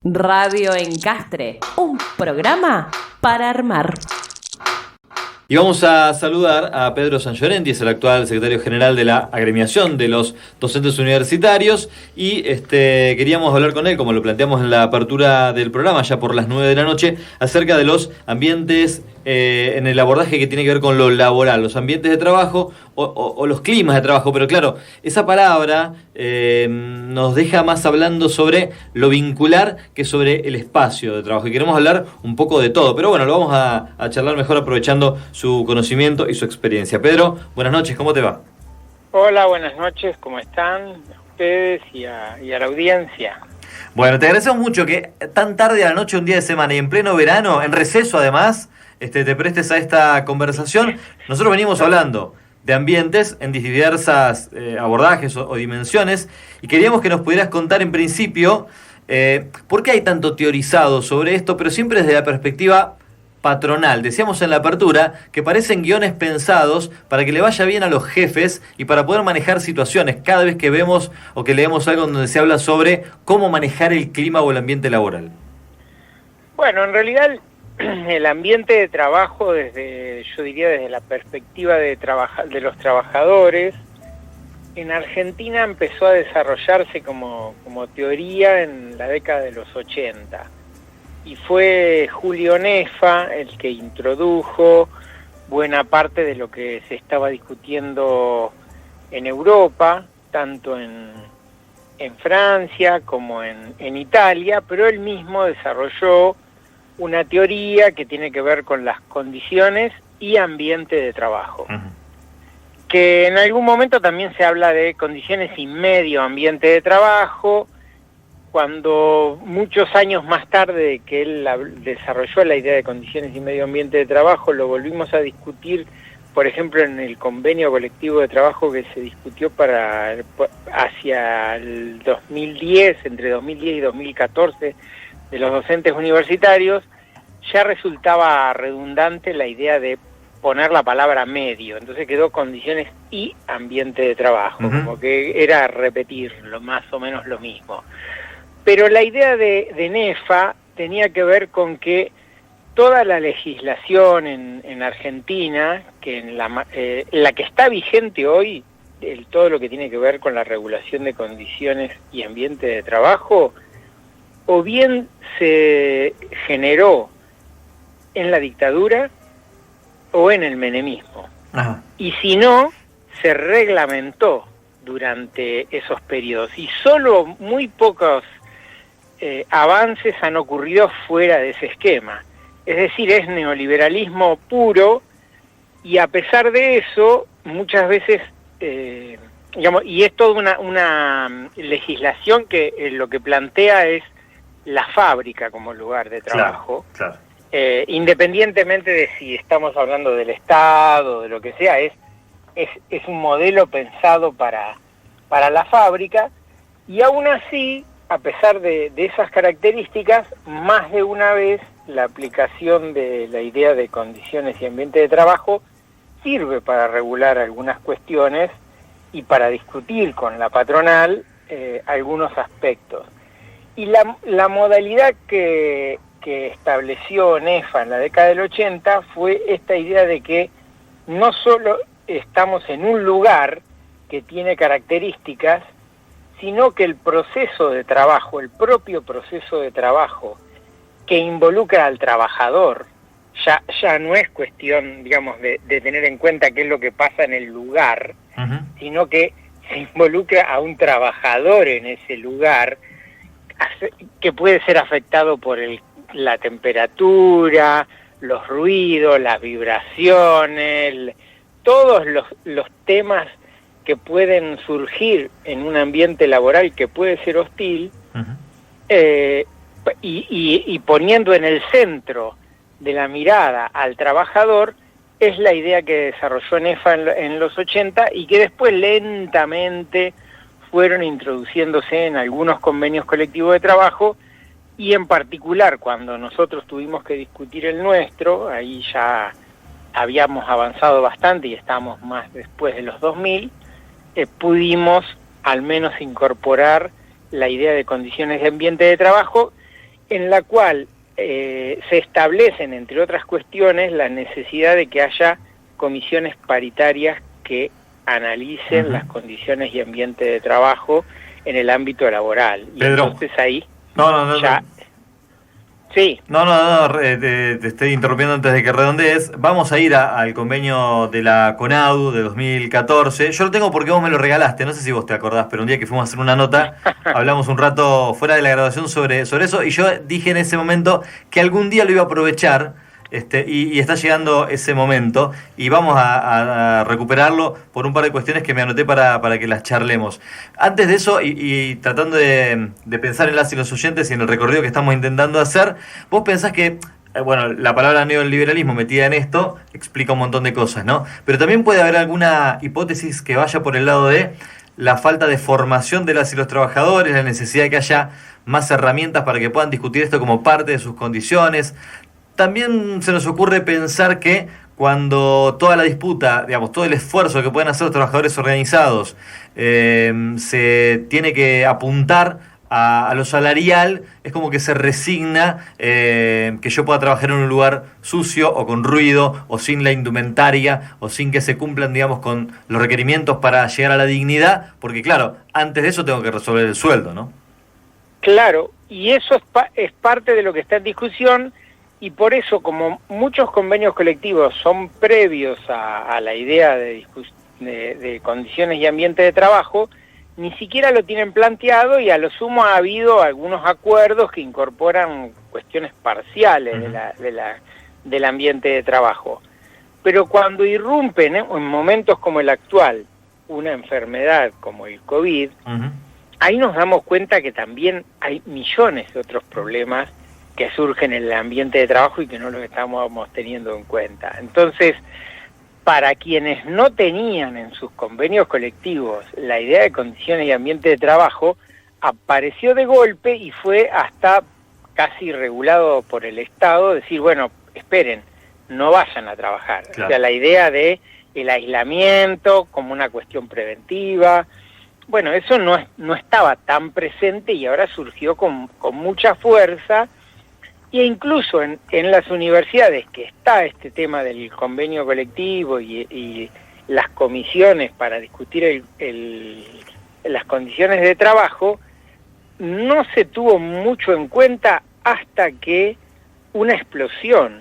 Radio Encastre, un programa para armar. Y vamos a saludar a Pedro Sanllorenti, es el actual secretario general de la agremiación de los docentes universitarios, y queríamos hablar con él, como lo planteamos en la apertura del programa, ya por las 9 de la noche, acerca de los ambientes en el abordaje que tiene que ver con lo laboral, los ambientes de trabajo o los climas de trabajo. Pero claro, esa palabra nos deja más hablando sobre lo vincular que sobre el espacio de trabajo, y queremos hablar un poco de todo, pero bueno, lo vamos a charlar mejor aprovechando su conocimiento y su experiencia. Pedro, buenas noches, ¿cómo te va? Hola, buenas noches, ¿cómo están ustedes y a la audiencia? Bueno, te agradecemos mucho que tan tarde a la noche, un día de semana y en pleno verano, en receso además, te prestes a esta conversación. Nosotros venimos hablando de ambientes en diversas abordajes o dimensiones, y queríamos que nos pudieras contar en principio por qué hay tanto teorizado sobre esto, pero siempre desde la perspectiva patronal. Decíamos en la apertura que parecen guiones pensados para que le vaya bien a los jefes y para poder manejar situaciones cada vez que vemos o que leemos algo donde se habla sobre cómo manejar el clima o el ambiente laboral. Bueno, en realidad el ambiente de trabajo, yo diría desde la perspectiva de los trabajadores, en Argentina empezó a desarrollarse como teoría en la década de los 80. Y fue Julio Nefa el que introdujo buena parte de lo que se estaba discutiendo en Europa, tanto en Francia como en Italia, pero él mismo desarrolló una teoría que tiene que ver con las condiciones y ambiente de trabajo. Que en algún momento también se habla de condiciones y medio ambiente de trabajo, cuando muchos años más tarde que él desarrolló la idea de condiciones y medio ambiente de trabajo, lo volvimos a discutir, por ejemplo, en el convenio colectivo de trabajo que se discutió hacia el 2010, entre 2010 y 2014, de los docentes universitarios, ya resultaba redundante la idea de poner la palabra medio, entonces quedó condiciones y ambiente de trabajo, como que era repetir más o menos lo mismo. Pero la idea de Nefa tenía que ver con que toda la legislación en Argentina, que la que está vigente hoy, todo lo que tiene que ver con la regulación de condiciones y ambiente de trabajo, o bien se generó en la dictadura o en el menemismo. Ajá. Y si no, se reglamentó durante esos periodos. Y solo muy pocos avances han ocurrido fuera de ese esquema. Es decir, es neoliberalismo puro, y a pesar de eso, muchas veces, y es toda una legislación que lo que plantea es la fábrica como lugar de trabajo. Claro. Independientemente de si estamos hablando del Estado, de lo que sea, es un modelo pensado para la fábrica, y aún así, a pesar de esas características, más de una vez la aplicación de la idea de condiciones y ambiente de trabajo sirve para regular algunas cuestiones y para discutir con la patronal algunos aspectos. Y la modalidad que estableció Nefa en la década del 80 fue esta idea de que no solo estamos en un lugar que tiene características, sino que el proceso de trabajo, el propio proceso de trabajo que involucra al trabajador, ya no es cuestión, digamos, de tener en cuenta qué es lo que pasa en el lugar, sino que se involucra a un trabajador en ese lugar que puede ser afectado por la temperatura, los ruidos, las vibraciones, todos los temas que pueden surgir en un ambiente laboral que puede ser hostil, y poniendo en el centro de la mirada al trabajador, es la idea que desarrolló Nefa en los 80 y que después lentamente fueron introduciéndose en algunos convenios colectivos de trabajo, y en particular cuando nosotros tuvimos que discutir el nuestro, ahí ya habíamos avanzado bastante y estábamos más después de los 2000, pudimos al menos incorporar la idea de condiciones de ambiente de trabajo, en la cual se establecen, entre otras cuestiones, la necesidad de que haya comisiones paritarias que analicen las condiciones y ambiente de trabajo en el ámbito laboral. Y Pedro, entonces ahí no. Sí. No, te estoy interrumpiendo antes de que redondees. Vamos a ir al convenio de la CONADU de 2014. Yo lo tengo porque vos me lo regalaste, no sé si vos te acordás, pero un día que fuimos a hacer una nota, hablamos un rato fuera de la graduación sobre eso, y yo dije en ese momento que algún día lo iba a aprovechar, y está llegando ese momento, y vamos a recuperarlo por un par de cuestiones que me anoté para que las charlemos. Antes de eso, y tratando de pensar en las y los oyentes y en el recorrido que estamos intentando hacer, vos pensás que, bueno, la palabra neoliberalismo metida en esto explica un montón de cosas, ¿no? Pero también puede haber alguna hipótesis que vaya por el lado de la falta de formación de las y los trabajadores, la necesidad de que haya más herramientas para que puedan discutir esto como parte de sus condiciones. También se nos ocurre pensar que cuando toda la disputa, digamos, todo el esfuerzo que pueden hacer los trabajadores organizados se tiene que apuntar a lo salarial, es como que se resigna que yo pueda trabajar en un lugar sucio o con ruido o sin la indumentaria o sin que se cumplan, digamos, con los requerimientos para llegar a la dignidad, porque claro, antes de eso tengo que resolver el sueldo, ¿no? Claro, y eso es parte de lo que está en discusión. Y por eso, como muchos convenios colectivos son previos a la idea de condiciones y ambiente de trabajo, ni siquiera lo tienen planteado, y a lo sumo ha habido algunos acuerdos que incorporan cuestiones parciales del ambiente de trabajo. Pero cuando irrumpen en momentos como el actual, una enfermedad como el COVID, ahí nos damos cuenta que también hay millones de otros problemas que surgen en el ambiente de trabajo y que no los estamos teniendo en cuenta. Entonces, para quienes no tenían en sus convenios colectivos la idea de condiciones y ambiente de trabajo, apareció de golpe y fue hasta casi regulado por el Estado, decir, bueno, esperen, no vayan a trabajar. Claro. O sea, la idea de el aislamiento como una cuestión preventiva, bueno, eso no estaba tan presente y ahora surgió con mucha fuerza. E incluso en las universidades, que está este tema del convenio colectivo y las comisiones para discutir las condiciones de trabajo, no se tuvo mucho en cuenta hasta que una explosión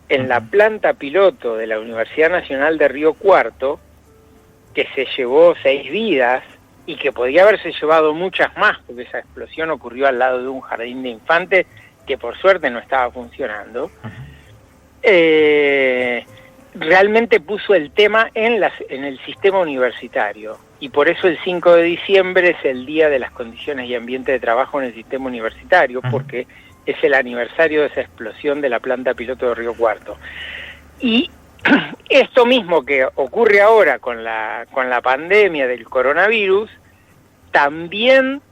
en la planta piloto de la Universidad Nacional de Río Cuarto, que se llevó 6 vidas y que podría haberse llevado muchas más, porque esa explosión ocurrió al lado de un jardín de infantes que por suerte no estaba funcionando, realmente puso el tema en el sistema universitario, y por eso el 5 de diciembre es el Día de las Condiciones y Ambiente de Trabajo en el sistema universitario, porque es el aniversario de esa explosión de la planta piloto de Río Cuarto. Y esto mismo que ocurre ahora con la pandemia del coronavirus, también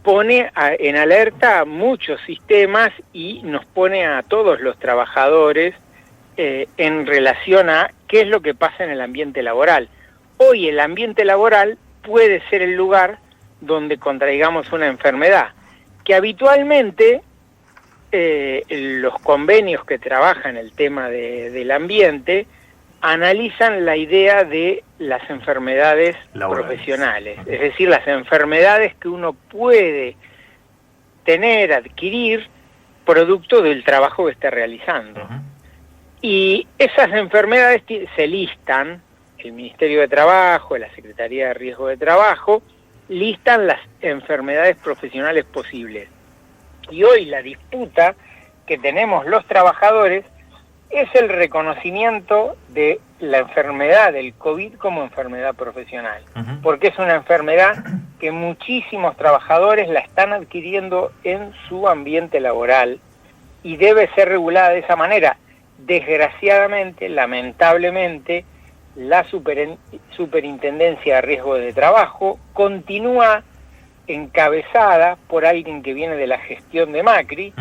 pone en alerta muchos sistemas y nos pone a todos los trabajadores en relación a qué es lo que pasa en el ambiente laboral. Hoy el ambiente laboral puede ser el lugar donde contraigamos una enfermedad, que habitualmente los convenios que trabajan el tema del ambiente analizan la idea de las enfermedades profesionales, es decir, las enfermedades que uno puede tener, adquirir, producto del trabajo que está realizando. Y esas enfermedades se listan, el Ministerio de Trabajo, la Secretaría de Riesgo de Trabajo, listan las enfermedades profesionales posibles. Y hoy la disputa que tenemos los trabajadores es el reconocimiento de la enfermedad del COVID como enfermedad profesional, porque es una enfermedad que muchísimos trabajadores la están adquiriendo en su ambiente laboral y debe ser regulada de esa manera. Desgraciadamente, lamentablemente, la Superintendencia de Riesgo de Trabajo continúa encabezada por alguien que viene de la gestión de Macri,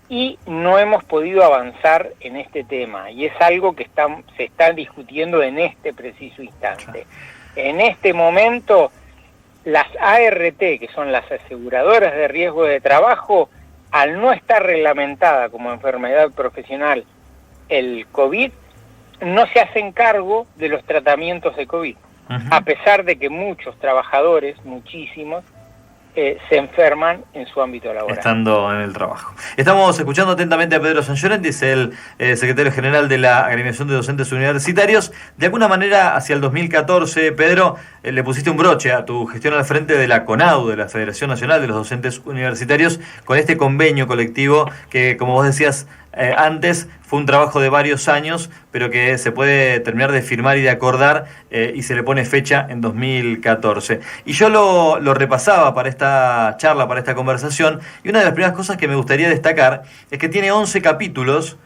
y no hemos podido avanzar en este tema, y es algo que se está discutiendo en este preciso instante. En este momento, las ART, que son las aseguradoras de riesgo de trabajo, al no estar reglamentada como enfermedad profesional el COVID, no se hacen cargo de los tratamientos de COVID, a pesar de que muchos trabajadores, muchísimos, se enferman en su ámbito laboral. Estando en el trabajo. Estamos escuchando atentamente a Pedro San Llorenti, es el secretario general de la Agremiación de Docentes Universitarios. De alguna manera, hacia el 2014, Pedro, le pusiste un broche a tu gestión al frente de la CONAU, de la Federación Nacional de los Docentes Universitarios, con este convenio colectivo que, como vos decías antes, fue un trabajo de varios años, pero que se puede terminar de firmar y de acordar, y se le pone fecha en 2014. Y yo lo repasaba para esta charla, para esta conversación, y una de las primeras cosas que me gustaría destacar es que tiene 11 capítulos,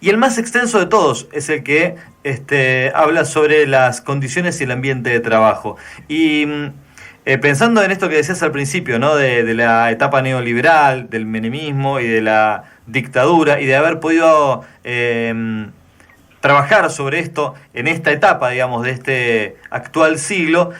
y el más extenso de todos es el que habla sobre las condiciones y el ambiente de trabajo. Y pensando en esto que decías al principio, ¿no? de la etapa neoliberal, del menemismo y de la dictadura, y de haber podido trabajar sobre esto en esta etapa, digamos, de este actual siglo,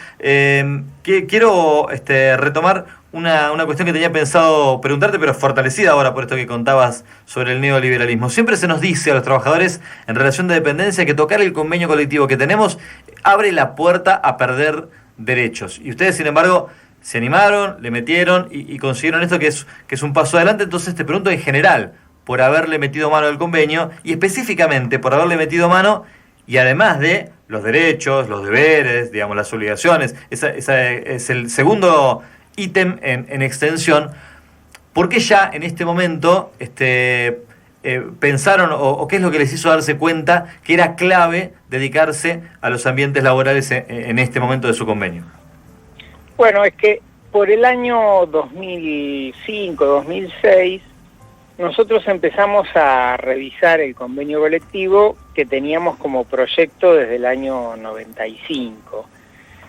quiero retomar una cuestión que tenía pensado preguntarte, pero fortalecida ahora por esto que contabas sobre el neoliberalismo. Siempre se nos dice a los trabajadores en relación de dependencia que tocar el convenio colectivo que tenemos abre la puerta a perder derechos. Y ustedes, sin embargo, se animaron, le metieron y consiguieron esto que es un paso adelante. Entonces te pregunto en general, por haberle metido mano al convenio, y específicamente por haberle metido mano, y además de los derechos, los deberes, digamos, las obligaciones, esa es el segundo ítem en extensión. ¿Por qué ya en este momento pensaron, o qué es lo que les hizo darse cuenta que era clave dedicarse a los ambientes laborales en este momento de su convenio? Bueno, es que por el año 2005, 2006, nosotros empezamos a revisar el convenio colectivo que teníamos como proyecto desde el año 95.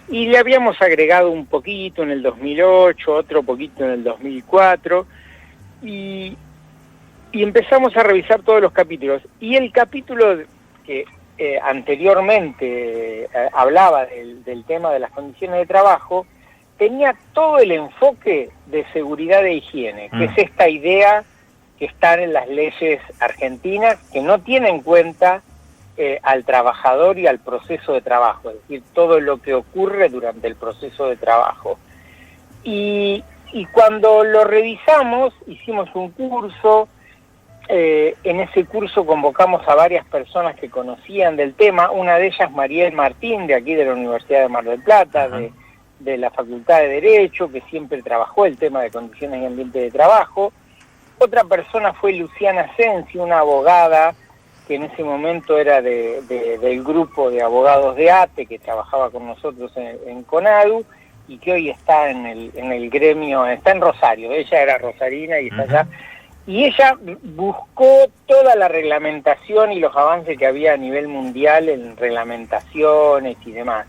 Y le habíamos agregado un poquito en el 2008, otro poquito en el 2004, y empezamos a revisar todos los capítulos. Y el capítulo que anteriormente hablaba del tema de las condiciones de trabajo, tenía todo el enfoque de seguridad e higiene, que es esta idea que están en las leyes argentinas, que no tienen en cuenta al trabajador y al proceso de trabajo, es decir, todo lo que ocurre durante el proceso de trabajo. Y cuando lo revisamos, hicimos un curso, en ese curso convocamos a varias personas que conocían del tema, una de ellas Mariel Martín, de aquí de la Universidad de Mar del Plata, de la Facultad de Derecho, que siempre trabajó el tema de condiciones y ambiente de trabajo. Otra persona fue Luciana Sensi, una abogada que en ese momento era del grupo de abogados de ATE, que trabajaba con nosotros en CONADU, y que hoy está en el gremio, está en Rosario. Ella era rosarina y está allá. Y ella buscó toda la reglamentación y los avances que había a nivel mundial en reglamentaciones y demás.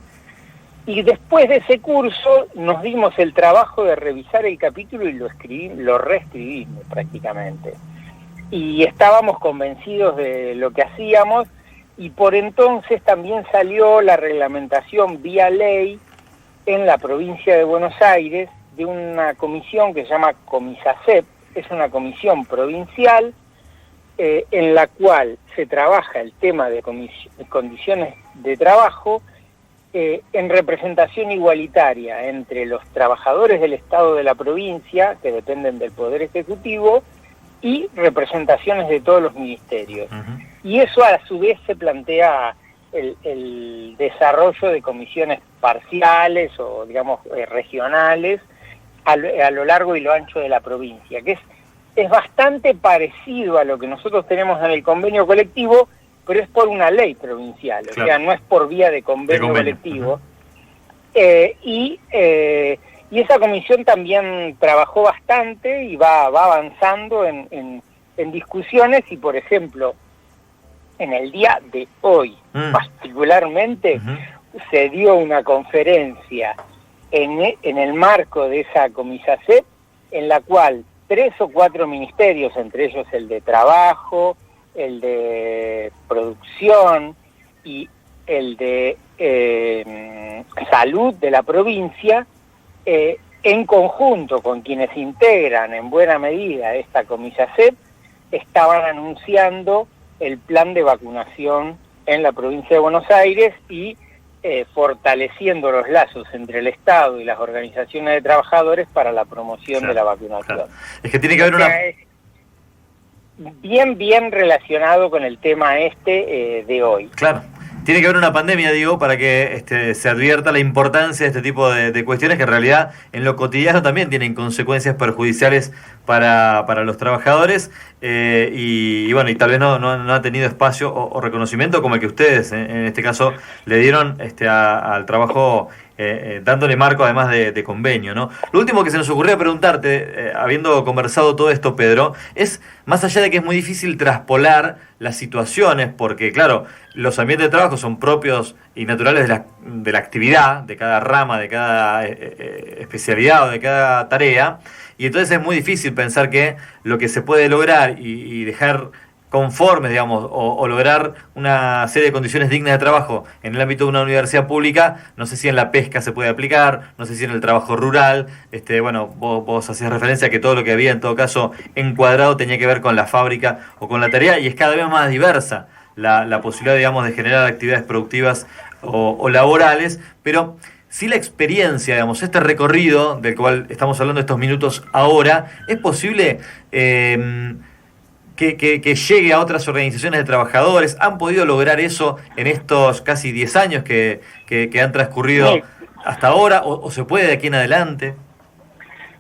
Y después de ese curso nos dimos el trabajo de revisar el capítulo y lo reescribimos prácticamente. Y estábamos convencidos de lo que hacíamos, y por entonces también salió la reglamentación vía ley en la provincia de Buenos Aires de una comisión que se llama Comisacep, es una comisión provincial en la cual se trabaja el tema de condiciones de trabajo en representación igualitaria entre los trabajadores del Estado de la provincia, que dependen del Poder Ejecutivo, y representaciones de todos los ministerios. Y eso a su vez se plantea el desarrollo de comisiones parciales o, digamos, regionales a lo largo y lo ancho de la provincia, que es bastante parecido a lo que nosotros tenemos en el convenio colectivo, pero es por una ley provincial, claro. O sea, no es por vía de convenio colectivo. Y esa comisión también trabajó bastante y va avanzando en discusiones, y por ejemplo, en el día de hoy, particularmente, se dio una conferencia en el marco de esa Comisacep, en la cual 3 o 4 ministerios, entre ellos el de Trabajo, el de Producción y el de Salud de la provincia, en conjunto con quienes integran en buena medida esta Comisacep, estaban anunciando el plan de vacunación en la provincia de Buenos Aires y fortaleciendo los lazos entre el Estado y las organizaciones de trabajadores para la promoción de la vacunación. Claro. Es que tiene que haber una... Es bien relacionado con el tema de hoy. Claro. Tiene que haber una pandemia, digo, para que se advierta la importancia de este tipo de cuestiones que en realidad en lo cotidiano también tienen consecuencias perjudiciales para los trabajadores y bueno, y tal vez no ha tenido espacio o reconocimiento como el que ustedes en este caso le dieron al trabajo dándole marco además de convenio, ¿no? Lo último que se nos ocurría preguntarte, habiendo conversado todo esto, Pedro, es más allá de que es muy difícil traspolar las situaciones, porque claro, los ambientes de trabajo son propios y naturales de la actividad, de cada rama, de cada especialidad o de cada tarea, y entonces es muy difícil pensar que lo que se puede lograr y dejar conformes, digamos, o lograr una serie de condiciones dignas de trabajo en el ámbito de una universidad pública, no sé si en la pesca se puede aplicar, no sé si en el trabajo rural, bueno, vos hacías referencia a que todo lo que había en todo caso encuadrado tenía que ver con la fábrica o con la tarea, y es cada vez más diversa la posibilidad, digamos, de generar actividades productivas o laborales, pero si la experiencia, digamos, este recorrido del cual estamos hablando estos minutos ahora, es posible que llegue a otras organizaciones de trabajadores. ¿Han podido lograr eso en estos casi 10 años que han transcurrido hasta ahora? ¿O se puede de aquí en adelante?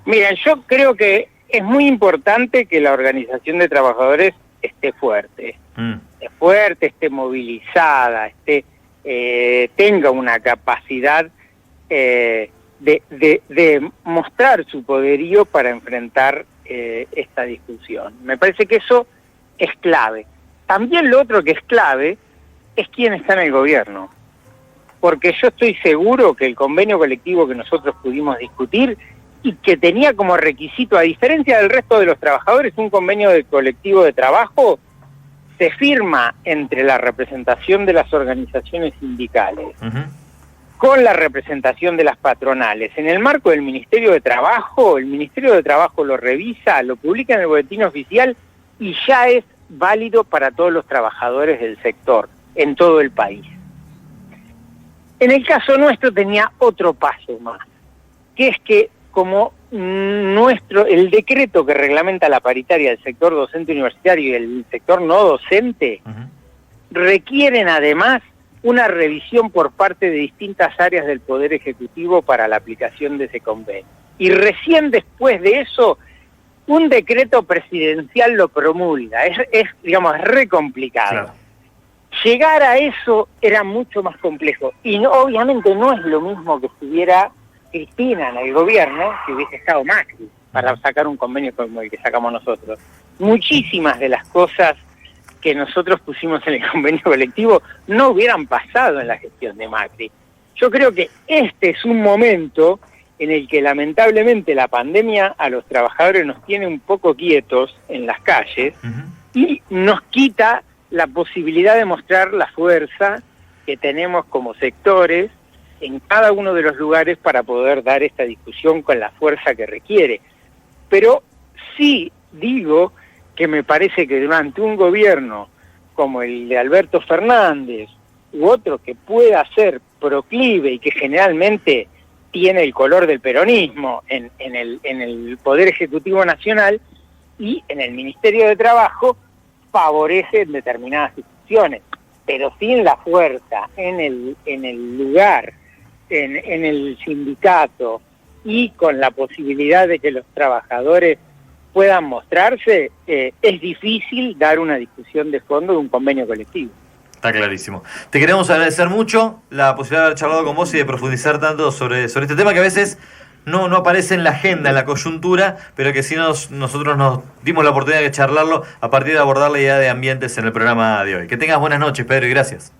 Mira, yo creo que es muy importante que la organización de trabajadores esté fuerte. Esté fuerte, esté movilizada, tenga una capacidad de mostrar su poderío para enfrentar esta discusión. Me parece que eso es clave. También lo otro que es clave es quién está en el gobierno, porque yo estoy seguro que el convenio colectivo que nosotros pudimos discutir y que tenía como requisito, a diferencia del resto de los trabajadores, un convenio de colectivo de trabajo, se firma entre la representación de las organizaciones sindicales con la representación de las patronales. En el marco del Ministerio de Trabajo, el Ministerio de Trabajo lo revisa, lo publica en el boletín oficial y ya es válido para todos los trabajadores del sector, en todo el país. En el caso nuestro tenía otro paso más, que es que como el decreto que reglamenta la paritaria del sector docente universitario y el sector no docente requieren además una revisión por parte de distintas áreas del Poder Ejecutivo para la aplicación de ese convenio. Y recién después de eso, un decreto presidencial lo promulga. Es re complicado. Claro. Llegar a eso era mucho más complejo. Y obviamente no es lo mismo que estuviera Cristina en el gobierno que hubiese estado Macri para sacar un convenio como el que sacamos nosotros. Muchísimas de las cosas que nosotros pusimos en el convenio colectivo no hubieran pasado en la gestión de Macri. Yo creo que este es un momento en el que lamentablemente la pandemia a los trabajadores nos tiene un poco quietos en las calles y nos quita la posibilidad de mostrar la fuerza que tenemos como sectores en cada uno de los lugares para poder dar esta discusión con la fuerza que requiere. Pero sí digo que me parece que durante un gobierno como el de Alberto Fernández u otro que pueda ser proclive y que generalmente tiene el color del peronismo en el Poder Ejecutivo Nacional y en el Ministerio de Trabajo, favorece determinadas instituciones, pero sin la fuerza en el lugar, en el sindicato y con la posibilidad de que los trabajadores puedan mostrarse, es difícil dar una discusión de fondo de un convenio colectivo. Está clarísimo. Te queremos agradecer mucho la posibilidad de haber charlado con vos y de profundizar tanto sobre este tema que a veces no aparece en la agenda, en la coyuntura, pero que sí nosotros nos dimos la oportunidad de charlarlo a partir de abordar la idea de ambientes en el programa de hoy. Que tengas buenas noches, Pedro, y gracias.